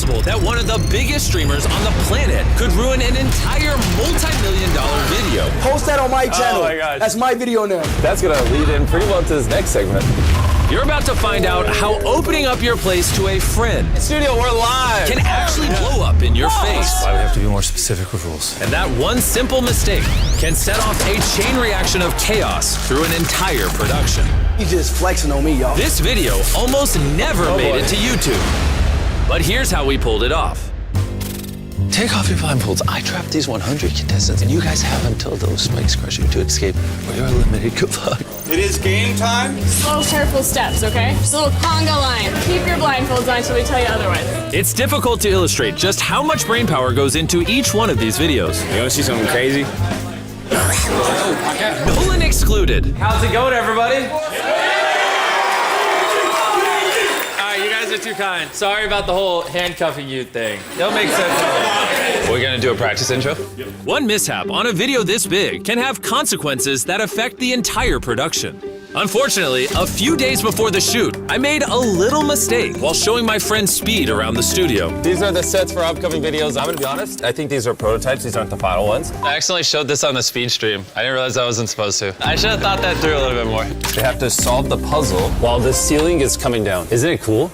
possible that one of the biggest streamers on the planet could ruin an entire multi-million-dollar video? Post that on my channel. Oh my gosh. That's my video now. That's gonna lead in pretty well to this next segment. You're about to find out how opening up your place to a friend Studio, we're live. can actually blow up in your face. Why we have to be more specific with rules. And that one simple mistake can set off a chain reaction of chaos through an entire production. You just flexing on me, y'all. This video almost never made it to YouTube. But here's how we pulled it off. Take off your blindfolds. I trapped these 100 contestants, and you guys have until those spikes crush you to escape, or you're eliminated. Good luck. It is game time. Slow, careful steps, okay? Just a little conga line. Keep your blindfolds on until we tell you otherwise. It's difficult to illustrate just how much brain power goes into each one of these videos. You wanna see something crazy? Nolan excluded. How's it going, everybody? Alright, you guys are too kind. Sorry about the whole handcuffing you thing. It'll make sense. We're gonna do a practice intro? One mishap on a video this big can have consequences that affect the entire production. Unfortunately, a few days before the shoot, I made a little mistake while showing my friend Speed around the studio. These are the sets for upcoming videos. I'm gonna be honest, I think these are prototypes. These aren't the final ones. I accidentally showed this on the speed stream. I didn't realize I wasn't supposed to. I should have thought that through a little bit more. They have to solve the puzzle while the ceiling is coming down. Isn't it cool?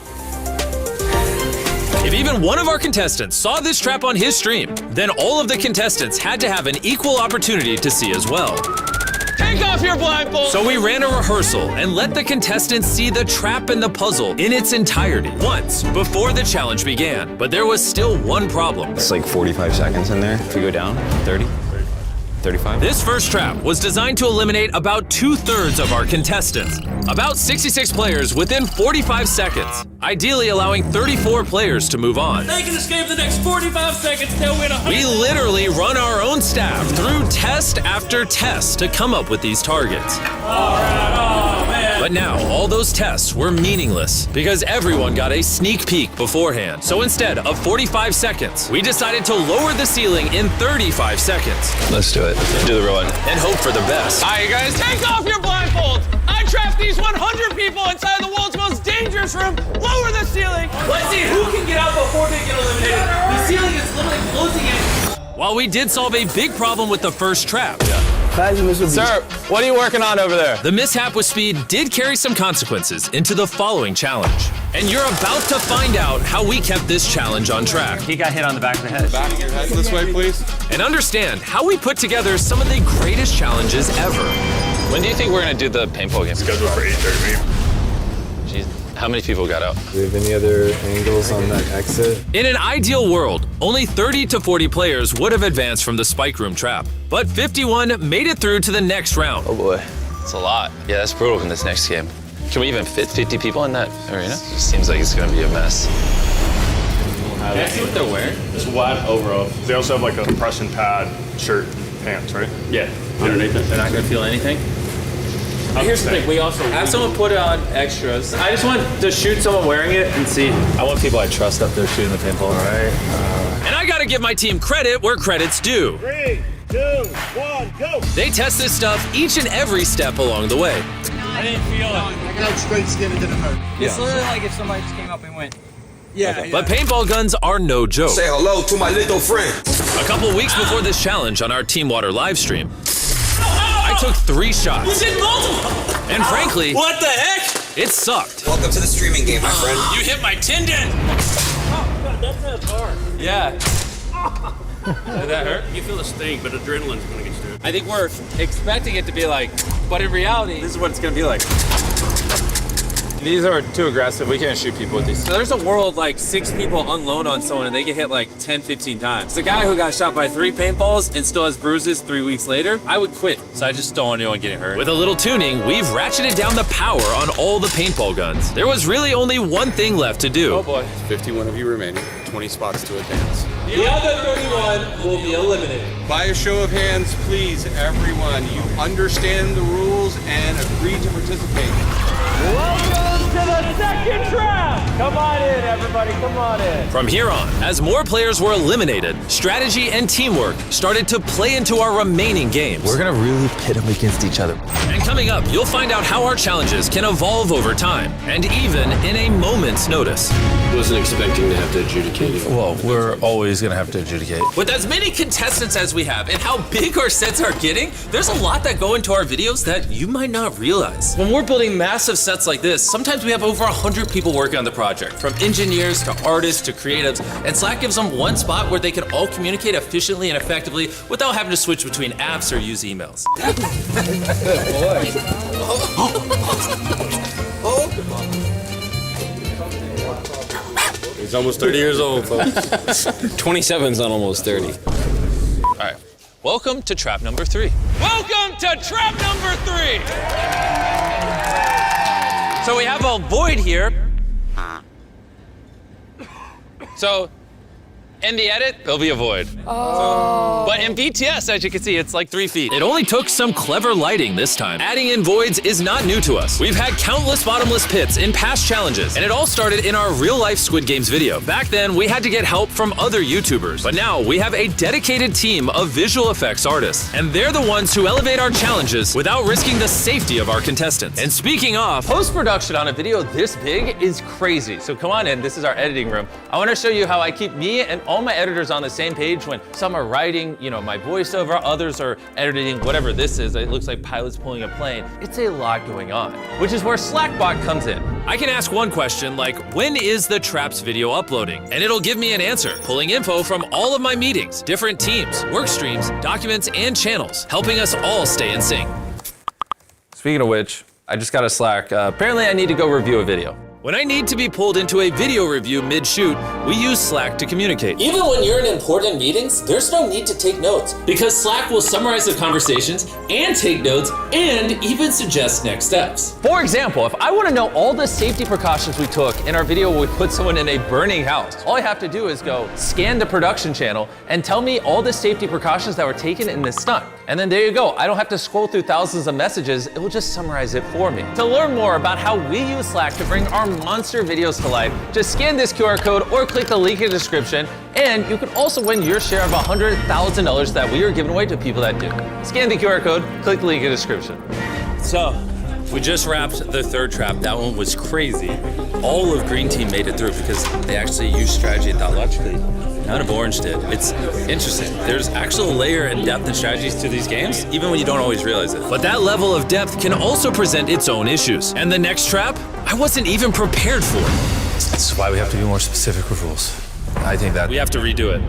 If even one of our contestants saw this trap on his stream, then all of the contestants had to have an equal opportunity to see as well. Take off your blindfold! So we ran a rehearsal and let the contestants see the trap and the puzzle in its entirety once before the challenge began. But there was still one problem. It's like 45 seconds in there. If we go down, 30, 35. This first trap was designed to eliminate about 2/3 of our contestants. About 66 players within 45 seconds, ideally allowing 34 players to move on. They can escape the next 45 seconds, they'll win a We literally run our own staff through test after test to come up with these targets. But now, all those tests were meaningless because everyone got a sneak peek beforehand. So instead of 45 seconds, we decided to lower the ceiling in 35 seconds. Let's do it. Do the real one. And hope for the best. All right, you guys. Take off your blindfolds! I trapped these 100 people inside the world's most dangerous room! Lower the ceiling! Let's see who can get out before they get eliminated. The ceiling is literally closing in. While we did solve a big problem with the first trap, Sir, what are you working on over there? the mishap with Speed did carry some consequences into the following challenge. And you're about to find out how we kept this challenge on track. He got hit on the back of the head. Back of your head this way, please. And understand how we put together some of the greatest challenges ever. When do you think we're gonna do the paintball game? Scheduled for 8:30. Jeez, how many people got out? Do you have any other angles on that exit? In an ideal world, only 30 to 40 players would have advanced from the spike room trap. But 51 made it through to the next round. Oh boy, it's a lot. Yeah, that's brutal in this next game. Can we even fit 50 people in that arena? It seems like it's gonna be a mess. Can I see what they're wearing? It's wide overall. They also have like a compression pad, shirt, pants, right? Yeah, underneath it. They're not gonna feel anything? Here's the thing, we also have someone put on extras. I just want to shoot someone wearing it and see. I want people I trust up there shooting the paintball. All right. And I gotta give my team credit where credit's due. 3, 2, 1, go! They test this stuff each and every step along the way. I didn't feel it. I got straight skin, it didn't hurt. It's literally like if somebody just came up and went. Yeah. But paintball guns are no joke. Say hello to my little friend. A couple weeks before this challenge on our Team Water live stream, I took 3 shots. You did multiple! And frankly, What the heck? it sucked. Welcome to the streaming game, my friend. You hit my tendon! Oh, God, that's hard. Yeah. Did that hurt? You feel the sting, but adrenaline's gonna get you. I think we're expecting it to be like, but in reality, this is what it's gonna be like. These are too aggressive. We can't shoot people with these. So there's a world like 6 people unload on someone and they get hit like 10, 15 times. The guy who got shot by 3 paintballs and still has bruises 3 weeks later, I would quit. So I just don't want anyone getting hurt. With a little tuning, we've ratcheted down the power on all the paintball guns. There was really only one thing left to do. Oh boy. 51 of you remaining, 20 spots to advance. The other 31 will be eliminated. By a show of hands, please, everyone, you understand the rules and agree to participate. Welcome to the second trap! Come on in, everybody, come on in. From here on, as more players were eliminated, strategy and teamwork started to play into our remaining games. We're gonna really pit them against each other. And coming up, you'll find out how our challenges can evolve over time, and even in a moment's notice. Wasn't expecting to have to adjudicate it. Well, we're always gonna have to adjudicate. With as many contestants as we have and how big our sets are getting, there's a lot that go into our videos that you might not realize. When we're building massive sets like this, sometimes we have over 100 people working on the project, from engineers to artists to creatives, and Slack gives them one spot where they can all communicate efficiently and effectively without having to switch between apps or use emails. He's almost 30 years old, folks. 27's not almost 30. All right, welcome to trap number 3. Welcome to trap number 3. So we have a void here. So in the edit, there'll be a void. But in BTS, as you can see, it's like 3 feet. It only took some clever lighting this time. Adding in voids is not new to us. We've had countless bottomless pits in past challenges, and it all started in our real-life Squid Games video. Back then, we had to get help from other YouTubers. But now, we have a dedicated team of visual effects artists, and they're the ones who elevate our challenges without risking the safety of our contestants. And speaking of, post-production on a video this big is crazy. So come on in, this is our editing room. I want to show you how I keep me and all my editors on the same page when some are writing, my voiceover, others are editing whatever this is. It looks like pilots pulling a plane. It's a lot going on, which is where Slackbot comes in. I can ask one question like, when is the Traps video uploading? And it'll give me an answer, pulling info from all of my meetings, different teams, work streams, documents, and channels, helping us all stay in sync. Speaking of which, I just got a Slack. Apparently I need to go review a video. When I need to be pulled into a video review mid-shoot, we use Slack to communicate. Even when you're in important meetings, there's no need to take notes because Slack will summarize the conversations and take notes and even suggest next steps. For example, if I want to know all the safety precautions we took in our video where we put someone in a burning house, all I have to do is go scan the production channel and tell me all the safety precautions that were taken in this stunt. And then there you go. I don't have to scroll through thousands of messages. It will just summarize it for me. To learn more about how we use Slack to bring our monster videos to life, just scan this QR code or click the link in the description, and you can also win your share of $100,000 that we are giving away to people that do. Scan the QR code, click the link in the description. So, we just wrapped the 3rd trap. That one was crazy. All of Green Team made it through because they actually used strategy and thought logically. None of Orange did. It's interesting. There's actual layer and depth and strategies to these games, even when you don't always realize it. But that level of depth can also present its own issues. And the next trap, I wasn't even prepared for. That's why we have to be more specific with rules. I think that We have to redo it.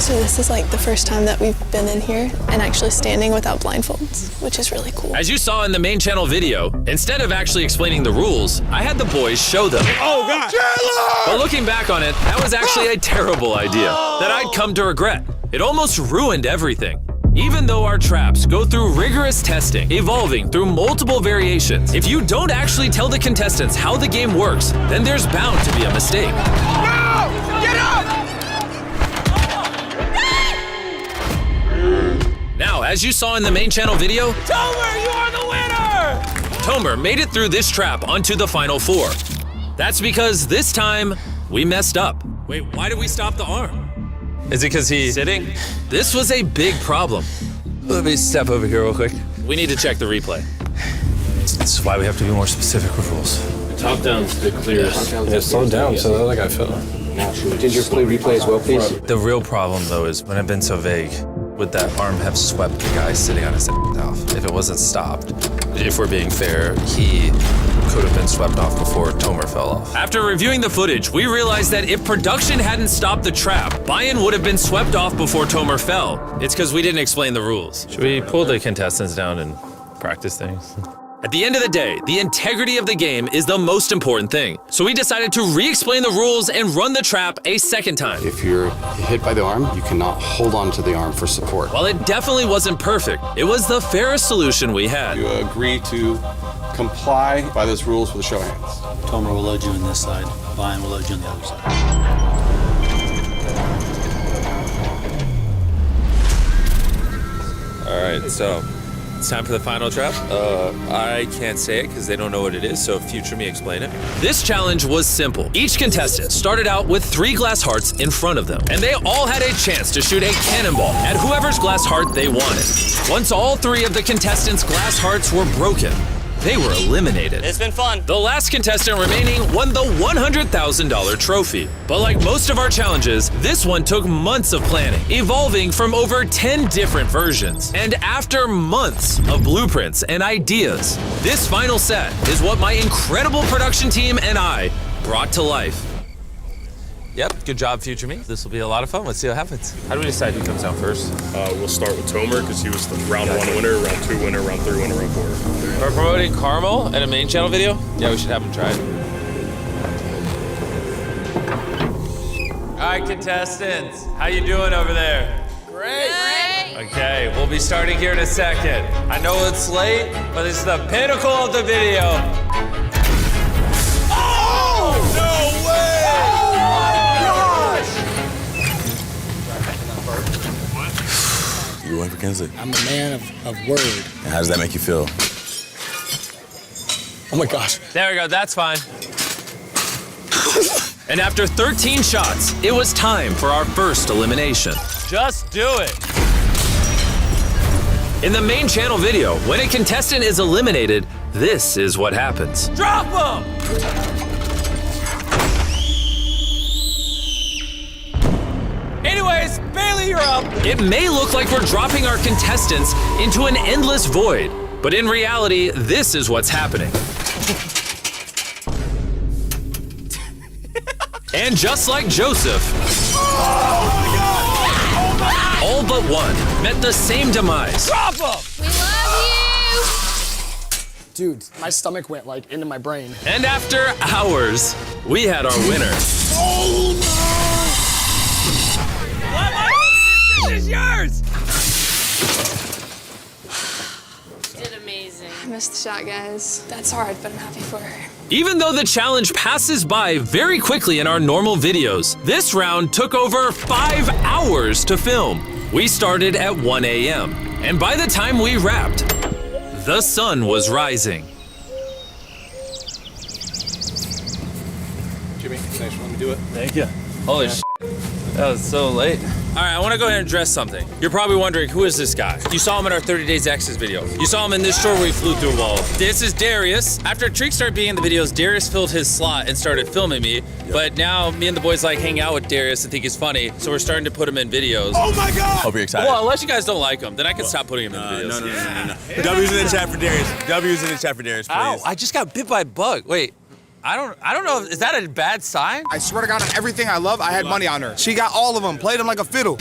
So this is like the first time that we've been in here and actually standing without blindfolds, which is really cool. As you saw in the main channel video, instead of actually explaining the rules, I had the boys show them. Oh, God. But looking back on it, that was actually a terrible idea that I'd come to regret. It almost ruined everything. Even though our traps go through rigorous testing, evolving through multiple variations, if you don't actually tell the contestants how the game works, then there's bound to be a mistake. No! Get up! Now, as you saw in the main channel video, Tomer, you are the winner! Tomer made it through this trap onto the final 4. That's because this time, we messed up. Wait, why did we stop the arm? Is it because he's Sitting? This was a big problem. Let me step over here real quick. We need to check the replay. That's why we have to be more specific with rules. Top down's the clearest. Yeah, slow down so that I fell. Did your play replay as well, please? The real problem, though, is when I've been so vague, would that arm have swept the guy sitting on his off? If it wasn't stopped, if we're being fair, he could have been swept off before Tomer fell off. After reviewing the footage, we realized that if production hadn't stopped the trap, Bayan would have been swept off before Tomer fell. It's because we didn't explain the rules. Should we pull the contestants down and practice things? At the end of the day, the integrity of the game is the most important thing. So we decided to re-explain the rules and run the trap a second time. If you're hit by the arm, you cannot hold on to the arm for support. While it definitely wasn't perfect, it was the fairest solution we had. You agree to comply by those rules with a show of hands. Tomer will load you on this side, Bayan will load you on the other side. All right, so it's time for the final trap. I can't say it because they don't know what it is, so future me explain it. This challenge was simple. Each contestant started out with 3 glass hearts in front of them, and they all had a chance to shoot a cannonball at whoever's glass heart they wanted. Once all 3 of the contestants' glass hearts were broken, they were eliminated. It's been fun. The last contestant remaining won the $100,000 trophy. But like most of our challenges, this one took months of planning, evolving from over 10 different versions. And after months of blueprints and ideas, this final set is what my incredible production team and I brought to life. Yep, good job, future me. This will be a lot of fun. Let's see what happens. How do we decide who comes out first? We'll start with Tomer because he was the round 1 winner, round 2 winner, round 3 winner, round 4. We're promoting Carmel in a main channel video? Yeah, we should have him try it. All right, contestants, how you doing over there? Great. Okay, we'll be starting here in a second. I know it's late, but it's the pinnacle of the video. Oh! No way! You went for Kinsley. I'm a man of word. And how does that make you feel? Oh my gosh. There we go, that's fine. And after 13 shots, it was time for our first elimination. Just do it. In the main channel video, when a contestant is eliminated, this is what happens. Drop him! Anyways, Bailey, you're up. It may look like we're dropping our contestants into an endless void, but in reality, this is what's happening. And just like Joseph, all but one met the same demise. Drop him! We love you. Dude, my stomach went like into my brain. And after hours, we had our winner. This is yours! Did amazing. I missed the shot, guys. That's hard, but I'm happy for her. Even though the challenge passes by very quickly in our normal videos, this round took over 5 hours to film. We started at 1 a.m., and by the time we wrapped, the sun was rising. Jimmy, thanks for letting me do it. Thank you. Holy shit. That was so late. All right, I want to go ahead and address something. You're probably wondering, who is this guy? You saw him in our 30 Days Exes video. You saw him in this short where he flew through a wall. This is Darius. After Treek started being in the videos, Darius filled his slot and started filming me. But now me and the boys like hang out with Darius and think he's funny, so we're starting to put him in videos. Oh my God! Hope you're excited. Well, unless you guys don't like him, then I can stop putting him in the videos. No. W's in the chat for Darius. W's in the chat for Darius, please. Ow, I just got bit by a bug. Wait, I don't know, is that a bad sign? I swear to God, on everything I love, I had money on her. She got all of them, played them like a fiddle.